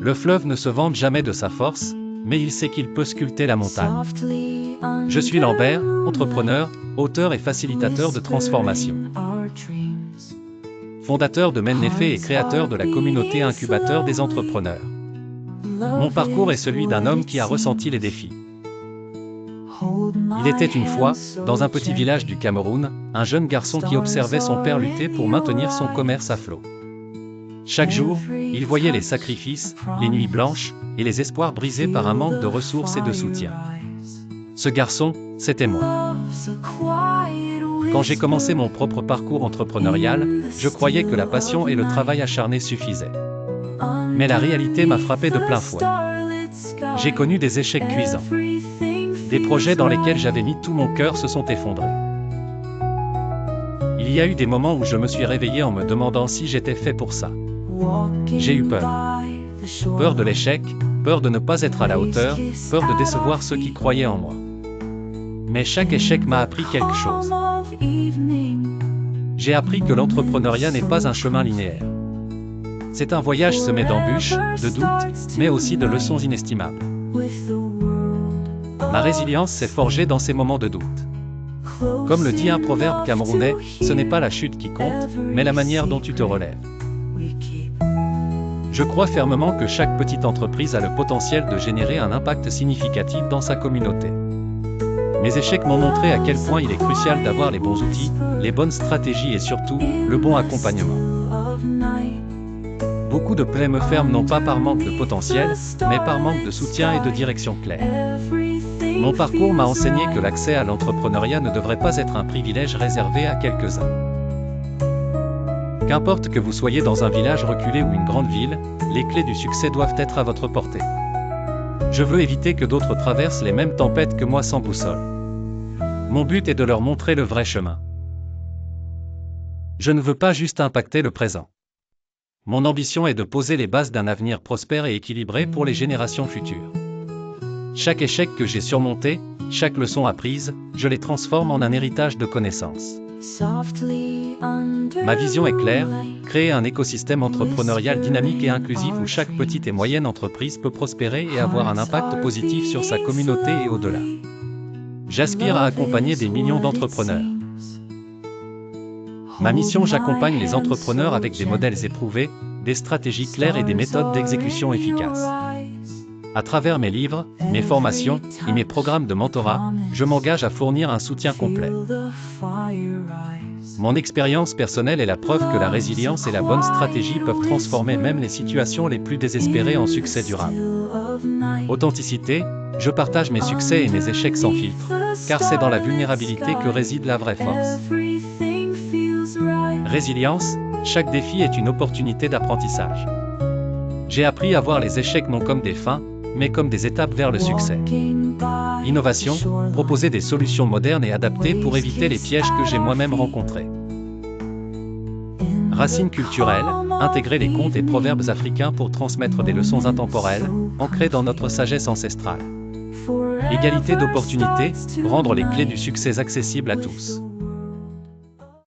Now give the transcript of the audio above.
Le fleuve ne se vante jamais de sa force, mais il sait qu'il peut sculpter la montagne. Je suis Lambert, entrepreneur, auteur et facilitateur de transformation. Fondateur de Mennefe et créateur de la communauté incubateur des entrepreneurs. Mon parcours est celui d'un homme qui a ressenti les défis. Il était une fois, dans un petit village du Cameroun, un jeune garçon qui observait son père lutter pour maintenir son commerce à flot. Chaque jour, il voyait les sacrifices, les nuits blanches, et les espoirs brisés par un manque de ressources et de soutien. Ce garçon, c'était moi. Quand j'ai commencé mon propre parcours entrepreneurial, je croyais que la passion et le travail acharné suffisaient. Mais la réalité m'a frappé de plein fouet. J'ai connu des échecs cuisants. Des projets dans lesquels j'avais mis tout mon cœur se sont effondrés. Il y a eu des moments où je me suis réveillé en me demandant si j'étais fait pour ça. J'ai eu peur. Peur de l'échec, peur de ne pas être à la hauteur, peur de décevoir ceux qui croyaient en moi. Mais chaque échec m'a appris quelque chose. J'ai appris que l'entrepreneuriat n'est pas un chemin linéaire. C'est un voyage semé d'embûches, de doutes, mais aussi de leçons inestimables. Ma résilience s'est forgée dans ces moments de doute. Comme le dit un proverbe camerounais, ce n'est pas la chute qui compte, mais la manière dont tu te relèves. Je crois fermement que chaque petite entreprise a le potentiel de générer un impact significatif dans sa communauté. Mes échecs m'ont montré à quel point il est crucial d'avoir les bons outils, les bonnes stratégies et surtout, le bon accompagnement. Beaucoup de PME ferment non pas par manque de potentiel, mais par manque de soutien et de direction claire. Mon parcours m'a enseigné que l'accès à l'entrepreneuriat ne devrait pas être un privilège réservé à quelques-uns. Qu'importe que vous soyez dans un village reculé ou une grande ville, les clés du succès doivent être à votre portée. Je veux éviter que d'autres traversent les mêmes tempêtes que moi sans boussole. Mon but est de leur montrer le vrai chemin. Je ne veux pas juste impacter le présent. Mon ambition est de poser les bases d'un avenir prospère et équilibré pour les générations futures. Chaque échec que j'ai surmonté, chaque leçon apprise, je les transforme en un héritage de connaissances. Ma vision est claire, créer un écosystème entrepreneurial dynamique et inclusif où chaque petite et moyenne entreprise peut prospérer et avoir un impact positif sur sa communauté et au-delà. J'aspire à accompagner des millions d'entrepreneurs. Ma mission, j'accompagne les entrepreneurs avec des modèles éprouvés, des stratégies claires et des méthodes d'exécution efficaces. À travers mes livres, mes formations et mes programmes de mentorat, je m'engage à fournir un soutien complet. Mon expérience personnelle est la preuve que la résilience et la bonne stratégie peuvent transformer même les situations les plus désespérées en succès durable. Authenticité, je partage mes succès et mes échecs sans filtre, car c'est dans la vulnérabilité que réside la vraie force. Résilience, chaque défi est une opportunité d'apprentissage. J'ai appris à voir les échecs non comme des fins, mais comme des étapes vers le succès. Innovation, proposer des solutions modernes et adaptées pour éviter les pièges que j'ai moi-même rencontrés. Racines culturelles, intégrer les contes et proverbes africains pour transmettre des leçons intemporelles, ancrées dans notre sagesse ancestrale. Égalité d'opportunités, rendre les clés du succès accessibles à tous.